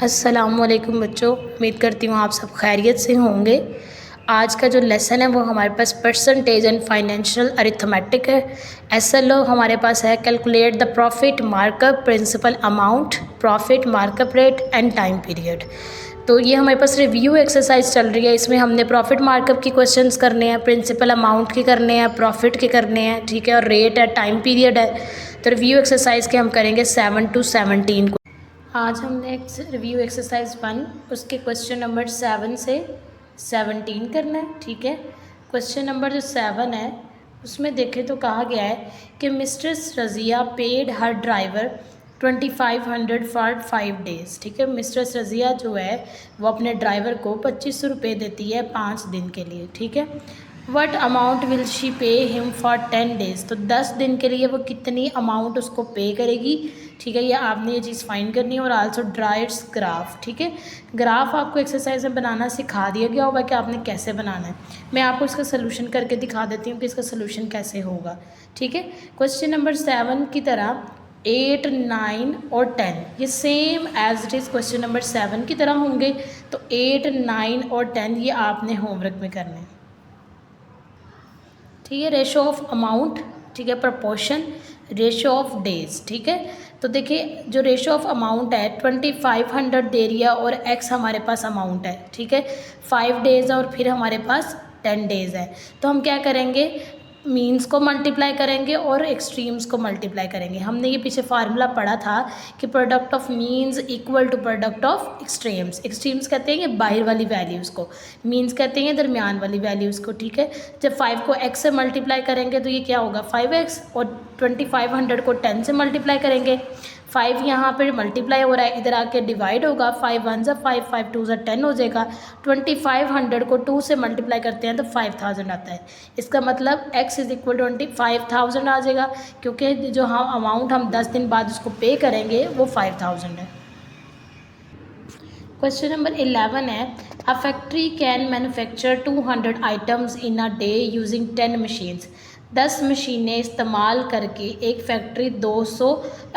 अस्सलामुअलैकुम बच्चों, उम्मीद करती हूँ आप सब खैरियत से होंगे। आज का जो लेसन है वो हमारे पास परसेंटेज एंड फाइनेंशियल अरिथमेटिक है। एसएलओ हमारे पास है calculate the profit markup principal amount, profit markup rate and time period. तो ये हमारे पास रिव्यू एक्सरसाइज चल रही है। इसमें हमने प्रॉफिट मार्कअप की क्वेश्चंस करने हैं, प्रिंसिपल अमाउंट के करने हैं, प्रॉफिट के करने हैं, ठीक है, और रेट है, टाइम पीरियड है। तो रिव्यू एक्सरसाइज के हम करेंगे 7 to 17 को। आज हमने रिव्यू एक्सरसाइज 1 उसके क्वेश्चन नंबर 7 से 17 करना है, ठीक है। क्वेश्चन नंबर जो 7 है उसमें देखें तो कहा गया है कि mistress Razia paid her driver 2500 for 5 days, ठीक है। मिस्ट्रेस रज़िया जो है वो अपने ड्राइवर को 2500 रुपये देती है 5 दिन के लिए, ठीक है। What amount will she pay him for 10 days, तो 10 दिन के लिए वो कितनी अमाउंट उसको पे करेगी, ठीक है। ये आपने ये चीज़ फाइंड करनी है। और आल्सो ड्रा इट्स ग्राफ, ठीक है। ग्राफ आपको एक्सरसाइज में बनाना सिखा दिया गया होगा कि आपने कैसे बनाना है। मैं आपको इसका सोल्यूशन करके दिखा देती हूँ कि इसका सोल्यूशन कैसे होगा, ठीक है। क्वेश्चन नंबर 7 की तरह 8, 9 और 10 ये same as it is question number 7 की तरह होंगे। तो 8, 9 और 10 ये आपने होमवर्क में करने हैं, ठीक है। रेशो ऑफ अमाउंट, ठीक है, प्रपोर्शन, रेशो ऑफ डेज, ठीक है। तो देखिए जो रेशो ऑफ अमाउंट है 2500 दे रही है और एक्स हमारे पास अमाउंट है, ठीक है। 5 डेज़ और फिर हमारे पास 10 डेज़ है। तो हम क्या करेंगे, मीन्स को मल्टीप्लाई करेंगे और एक्सट्रीम्स को मल्टीप्लाई करेंगे। हमने ये पीछे फार्मूला पढ़ा था कि product of means equal to product of extremes. Extremes कहते हैं कि बाहर वाली वैल्यूज़ को, मीन्स कहते हैं दरमियान वाली वैल्यूज़ को, ठीक है। जब 5 को x से मल्टीप्लाई करेंगे तो ये क्या होगा 5x, और 2500 को 10 से मल्टीप्लाई करेंगे। 5 यहाँ पर मल्टीप्लाई हो रहा है, इधर आके डिवाइड होगा, 5 1 ज़ा 5, 5 2 ज़ा 10 हो जाएगा। 2500 को 2 से मल्टीप्लाई करते हैं तो 5000 आता है। इसका मतलब x इज़ इक्वल 25,000 आ जाएगा, क्योंकि जो हम अमाउंट हम 10 दिन बाद उसको पे करेंगे वो 5000 है। क्वेश्चन नंबर 11 है a factory can manufacture 200 items in a day using 10 machines. 10 मशीनें इस्तेमाल करके एक फैक्ट्री 200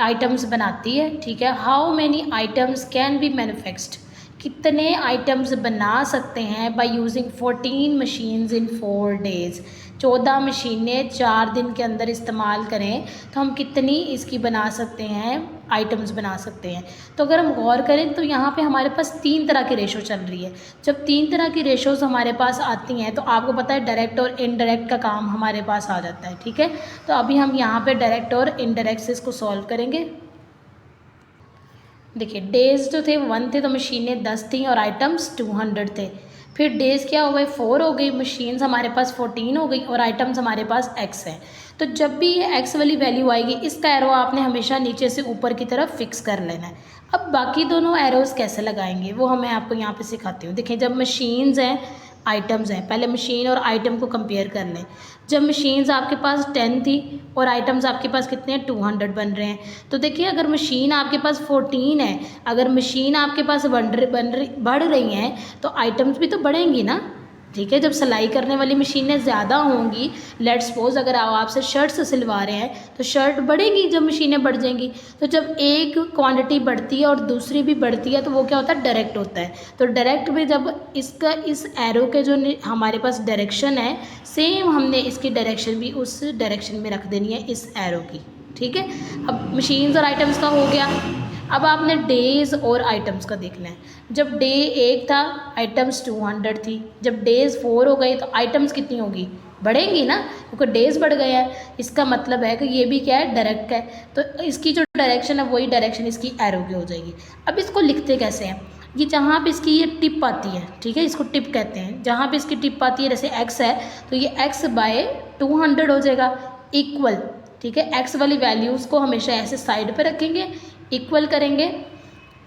आइटम्स बनाती है, ठीक है। How many items can be manufactured, कितने आइटम्स बना सकते हैं by using 14 machines in 4 days. 14 मशीनें 4 दिन के अंदर इस्तेमाल करें तो हम कितनी इसकी बना सकते हैं, आइटम्स बना सकते हैं। तो अगर हम गौर करें तो यहाँ पे हमारे पास 3 तरह की रेशो चल रही है। जब 3 तरह की रेशोज़ हमारे पास आती हैं तो आपको पता है डायरेक्ट और इनडायरेक्ट का काम हमारे पास आ जाता है, ठीक है। तो अभी हम यहाँ पे डायरेक्ट और इनडायरेक्ट से इसको सॉल्व करेंगे। देखिए डेज़ जो थे 1 थे तो मशीनें 10 थी और आइटम्स 200 थे। फिर डेज़ क्या हो गए 4 हो गई, मशीन्स हमारे पास 14 हो गई और आइटम्स हमारे पास x है। तो जब भी ये x वाली वैल्यू आएगी इसका एरो आपने हमेशा नीचे से ऊपर की तरफ फिक्स कर लेना है। अब बाकी दोनों एरोज़ कैसे लगाएंगे वो मैं आपको यहाँ पे सिखाती हूँ। देखिए जब मशीन्स हैं आइटम्स हैं, पहले मशीन और आइटम को कंपेयर कर लें। जब मशीन्स आपके पास 10 थी और आइटम्स आपके पास कितने हैं 200 बन रहे हैं। तो देखिए अगर मशीन आपके पास 14 है, अगर मशीन आपके पास बढ़ रही हैं तो आइटम्स भी तो बढ़ेंगी ना, ठीक है। जब सिलाई करने वाली मशीनें ज़्यादा होंगी, लेट सपोज अगर आप आपसे शर्ट्स सिलवा रहे हैं तो शर्ट बढ़ेगी जब मशीनें बढ़ जाएंगी। तो जब एक क्वांटिटी बढ़ती है और दूसरी भी बढ़ती है तो वो क्या होता है डायरेक्ट होता है। तो डायरेक्ट में जब इसका इस एरो के जो हमारे पास डायरेक्शन है सेम हमने इसकी डायरेक्शन भी उस डायरेक्शन में रख देनी है इस एरो की, ठीक है। अब मशीन्स और आइटम्स का हो गया। अब आपने डेज़ और आइटम्स का देखना है। जब डे 1 था आइटम्स 200 थी, जब डेज़ 4 हो गई तो आइटम्स कितनी होगी बढ़ेंगी ना, क्योंकि डेज़ बढ़ गए हैं। इसका मतलब है कि ये भी क्या है डायरेक्ट है। तो इसकी जो डायरेक्शन है वही डायरेक्शन इसकी एरो की हो जाएगी। अब इसको लिखते कैसे हैं, ये जहाँ पे इसकी ये टिप आती है, ठीक है, इसको टिप कहते हैं। जहाँ पे इसकी टिप आती है जैसे x है तो ये x बाय 200 हो जाएगा इक्वल, ठीक है। x वाली वैल्यूज़ को हमेशा ऐसे साइड पे रखेंगे, इक्वल करेंगे,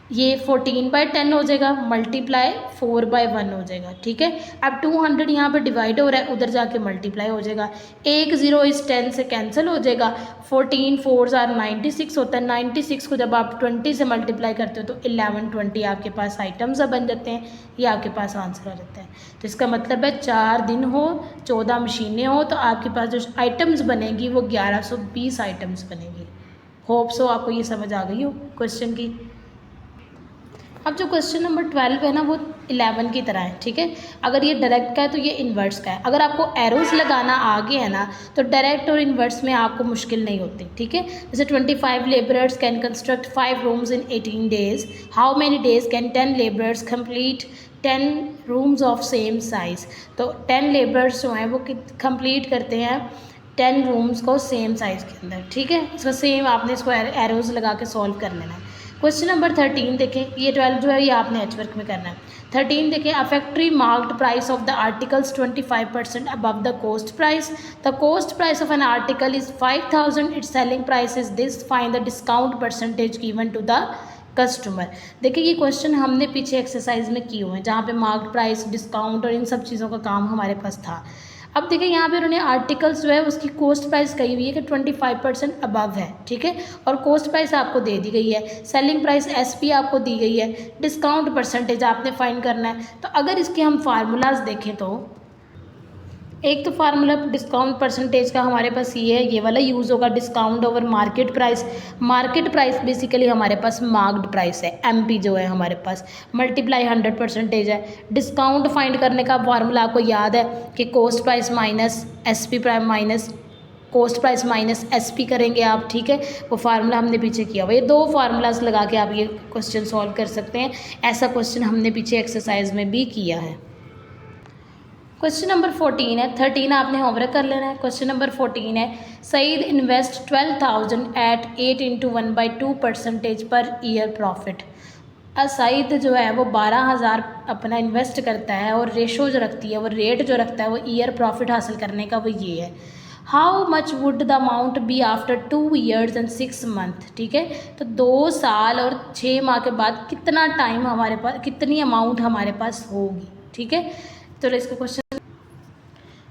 ये 14/10 हो जाएगा मल्टीप्लाई 4/1 हो जाएगा, ठीक है। अब 200 यहाँ पे डिवाइड हो रहा है, उधर जाके मल्टीप्लाई हो जाएगा। 1 0 इस 10 से कैंसिल हो जाएगा। 14 4 96 होता है। 96 को जब आप 20 से मल्टीप्लाई करते हो तो 11 20 आपके पास आइटम्स बन जाते हैं, ये आपके पास आंसर आ जाता है। तो इसका मतलब है 4 दिन हो 14 मशीनें हो तो आपके पास जो आइटम्स बनेंगी वो 1120 आइटम्स बनेंगी। होप सो आपको ये समझ आ गई हो क्वेश्चन की। अब जो क्वेश्चन नंबर 12 है ना वो 11 की तरह है, ठीक है। अगर ये डायरेक्ट का है तो ये इन्वर्स का है। अगर आपको एरोज लगाना आ गया है ना तो डायरेक्ट और इन्वर्स में आपको मुश्किल नहीं होती, ठीक है। जैसे 25 labourers can construct 5 rooms in 18 days, how many days can 10 labourers complete 10 rooms of same size. तो 10 लेबरर्स जो हैं वो कंप्लीट करते हैं 10 रूम्स को सेम साइज़ के अंदर, ठीक है। इसका सेम आपने इसको एरोज लगा के सॉल्व कर लेना है। क्वेश्चन नंबर 13 देखें, ये 12 जो है ये आपने एच वर्क में करना है। 13 देखें, a factory marked price of the articles 25% above the cost price. The cost price of an article is 5000, its selling price is this, find the discount percentage given to the customer. देखिए ये question हमने पीछे exercise में किए हुए हैं जहाँ पे मार्क्ड प्राइस, डिस्काउंट और इन सब चीज़ों का काम हमारे पास था। अब देखिए यहाँ पे उन्होंने आर्टिकल्स जो है उसकी कोस्ट प्राइस कही हुई है कि 25% अबव है, ठीक है। और कोस्ट प्राइस आपको दे दी गई है, सेलिंग प्राइस एसपी आपको दी गई है, डिस्काउंट परसेंटेज आपने फाइंड करना है। तो अगर इसके हम फार्मूलाज देखें तो एक तो फार्मूला डिस्काउंट परसेंटेज का हमारे पास ये वाला यूज़ होगा, discount over market price. Market price basically हमारे पास मार्क्ड प्राइस है, एमपी जो है हमारे पास, मल्टीप्लाई 100% है। डिस्काउंट फाइंड करने का फार्मूला आपको याद है कि coast price minus SP price minus coast price minus SP करेंगे आप, ठीक है। वो फार्मूला हमने पीछे किया हुआ, ये दो फार्मूलाज लगा के आप ये क्वेश्चन सॉल्व कर सकते हैं। ऐसा क्वेश्चन हमने पीछे एक्सरसाइज में भी किया है। क्वेश्चन नंबर 14 है, 13 आपने होमवर्क कर लेना है। क्वेश्चन नंबर 14 है, Saeed invest 12,000 eight 8 × 1/2% per year profit. Saeed जो है वो 12,000 अपना इन्वेस्ट करता है और रेशो जो रखती है वो रेट जो रखता है वो ईयर प्रॉफिट हासिल करने का वो ये है। How much would the amount be after 2 years and 6 month, ठीक है। तो 2 साल और 6 माह के बाद कितना टाइम हमारे पास, कितनी अमाउंट हमारे पास होगी, ठीक है। तो इसका क्वेश्चन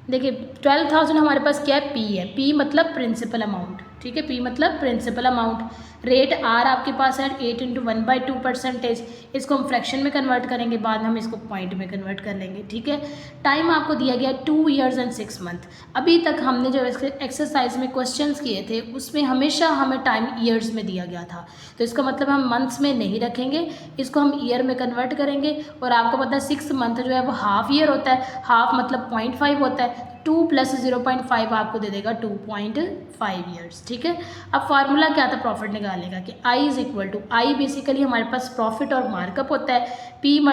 देखिए 12,000 हमारे पास क्या है, पी है, पी मतलब प्रिंसिपल अमाउंट, ठीक है। पी मतलब प्रिंसिपल अमाउंट। रेट आर आपके पास है 8 × 1/2%। इसको हम फ्रैक्शन में कन्वर्ट करेंगे, बाद में हम इसको पॉइंट में कन्वर्ट कर लेंगे, ठीक है। टाइम आपको दिया गया 2 years and 6 month। अभी तक हमने जो एक्सरसाइज में क्वेश्चंस किए थे उसमें हमेशा हमें टाइम ईयर्स में दिया गया था, तो इसका मतलब हम मंथ्स में नहीं रखेंगे, इसको हम ईयर में कन्वर्ट करेंगे। और आपको पता है 6 मंथ जो है वो हाफ ईयर होता है, हाफ मतलब 0.5 होता है, 2 + 0.5 आपको दे देगा 2.5 ईयर्स, ठीक है। अब फार्मूला क्या था प्रॉफिट निकालने का कि I = I बेसिकली हमारे पास प्रॉफिट और मार्कअप होता है, P ×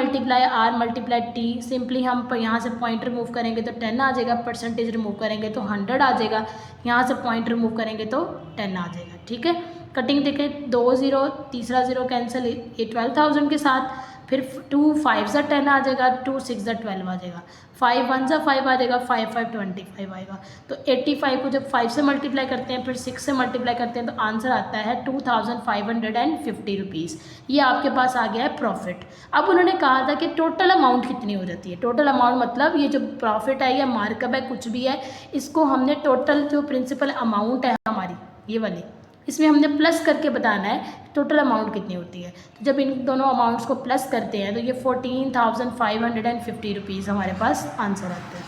R × T। सिंपली हम यहाँ से पॉइंट रिमूव करेंगे तो 10 आ जाएगा, परसेंटेज रिमूव करेंगे तो 100 आ जाएगा, यहाँ से पॉइंट रिमूव करेंगे तो 10 आ जाएगा, ठीक है। कटिंग देखें 2 0, तीसरा 0 कैंसिल, ये 12,000 के साथ, फिर 2 5 = 10 आ जाएगा, 2 6 = 12 आ जाएगा, 5 1 = 5 आ जाएगा, 5 5 25 आएगा। तो 85 को जब 5 से मल्टीप्लाई करते हैं फिर 6 से मल्टीप्लाई करते हैं तो आंसर आता है 2,550 रुपीज़। ये आपके पास आ गया है प्रॉफिट। अब उन्होंने कहा था कि टोटल अमाउंट कितनी हो जाती है। टोटल अमाउंट मतलब ये जो प्रॉफिट है या मार्कअप है कुछ भी है, इसको हमने टोटल जो प्रिंसिपल अमाउंट है हमारी ये वाली, इसमें हमने प्लस करके बताना है टोटल अमाउंट कितनी होती है। तो जब इन दोनों अमाउंट्स को प्लस करते हैं तो ये 14,550 रुपीज़ हमारे पास आंसर आते हैं।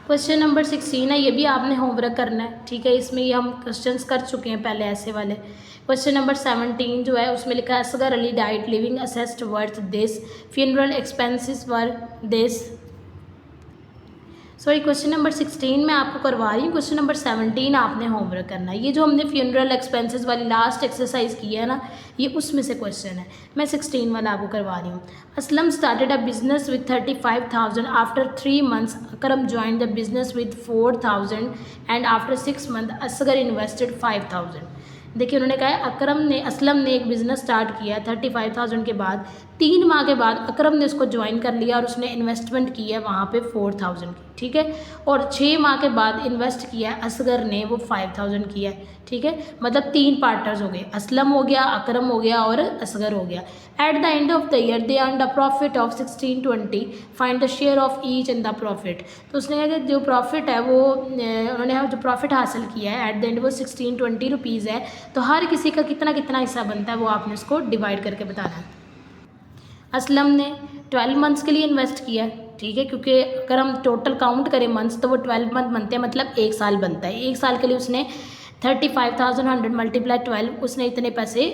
क्वेश्चन नंबर 16 है, ये भी आपने होमवर्क करना है, ठीक है। इसमें ये हम क्वेश्चंस कर चुके हैं पहले ऐसे वाले। क्वेश्चन नंबर 17 जो है उसमें लिखा है Asghar Ali died leaving assets worth this, funeral expenses were this. Sorry question number 16 मैं आपको करवा रही हूँ, क्वेश्चन नंबर 17 आपने होमवर्क करना है। ये जो हमने फ्यूनरल एक्सपेंसेस वाली लास्ट एक्सरसाइज की है ना, ये उसमें से क्वेश्चन है। मैं 16 वाला आपको करवा रही हूँ। Aslam started a business with 35,000 after 3 months। Akram join the business with 4,000 and after 6 months Asghar invested 5,000। देखिए उन्होंने कहा है असलम ने एक बिज़नेस स्टार्ट किया 35,000 के बाद, 3 माह के बाद अकरम ने उसको ज्वाइन कर लिया और उसने इन्वेस्टमेंट की है वहाँ पे 4,000 की, ठीक है। और 6 माह के बाद इन्वेस्ट किया है असगर ने, वो 5,000 किया है, ठीक है। मतलब 3 पार्टनर्स हो गए, असलम हो गया, अकरम हो गया और असगर हो गया। At the end of the year they earn a profit of 1620, find the share of each in the profit. तो उसने कहा कि जो प्रॉफिट है वो उन्होंने जो प्रॉफिट हासिल किया है एट द एंड वो 1620 रुपीज़ है। तो हर किसी का कितना कितना हिस्सा बनता है वो आपने उसको डिवाइड करके बताना है। असलम ने 12 months के लिए इन्वेस्ट किया है, ठीक है, क्योंकि अगर हम टोटल काउंट करें मंथ्स तो वो 12 month बनते हैं, मतलब 1 साल बनता है। 1 साल के लिए उसने 35,100 × 12 उसने इतने पैसे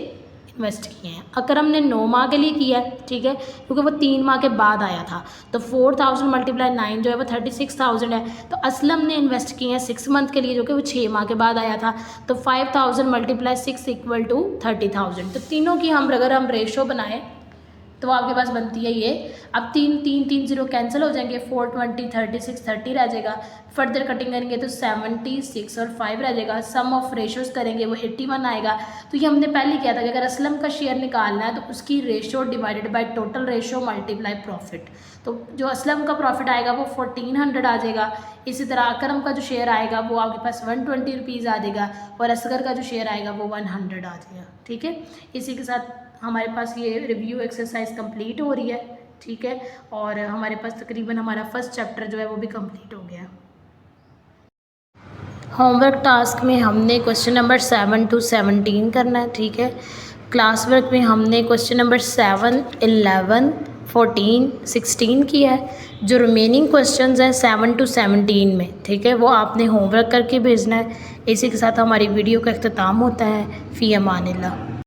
इन्वेस्ट किए हैं। अकरम ने 9 माह के लिए किया है, ठीक है, क्योंकि वो 3 माह के बाद आया था, तो 4000 मल्टीप्लाई 9 जो है वो 36,000 है। तो असलम ने इन्वेस्ट किए हैं 6 मंथ के लिए, जो कि वो 6 माह के बाद आया था, तो 5000 मल्टीप्लाई 6 इक्वल टू 30,000। तो तीनों की अगर हम रेशो बनाएं तो आपके पास बनती है ये। अब 3 0 कैंसिल हो जाएंगे, 4 20 36 30 रह जाएगा। फर्दर कटिंग करेंगे तो 76 और 5 रह जाएगा। सम ऑफ रेशोज़ करेंगे वो 81 आएगा। तो ये हमने पहले किया था कि अगर असलम का शेयर निकालना है तो उसकी ratio divided by total ratio multiply profit. तो जो असलम का प्रॉफिट आएगा वो 1400 आ जाएगा। इसी तरह अकरम का जो शेयर आएगा वो आपके पास 120 रुपीज़ आ जाएगा, और असगर का जो शेयर आएगा वो 100 आ जाएगा, ठीक है। इसी के साथ हमारे पास ये रिव्यू एक्सरसाइज कंप्लीट हो रही है, ठीक है, और हमारे पास तकरीबन हमारा फर्स्ट चैप्टर जो है वो भी कंप्लीट हो गया। होमवर्क टास्क में हमने क्वेश्चन नंबर 7 to 17 करना है, ठीक है। क्लास वर्क में हमने क्वेश्चन नंबर 7, 11, 14, 16 किया है। जो रिमेनिंग क्वेश्चंस हैं 7 to 17 में, ठीक है, वो आपने होमवर्क करके भेजना है। इसी के साथ हमारी वीडियो का इख्तिताम होता है। फ़ी अमानिल्लाह।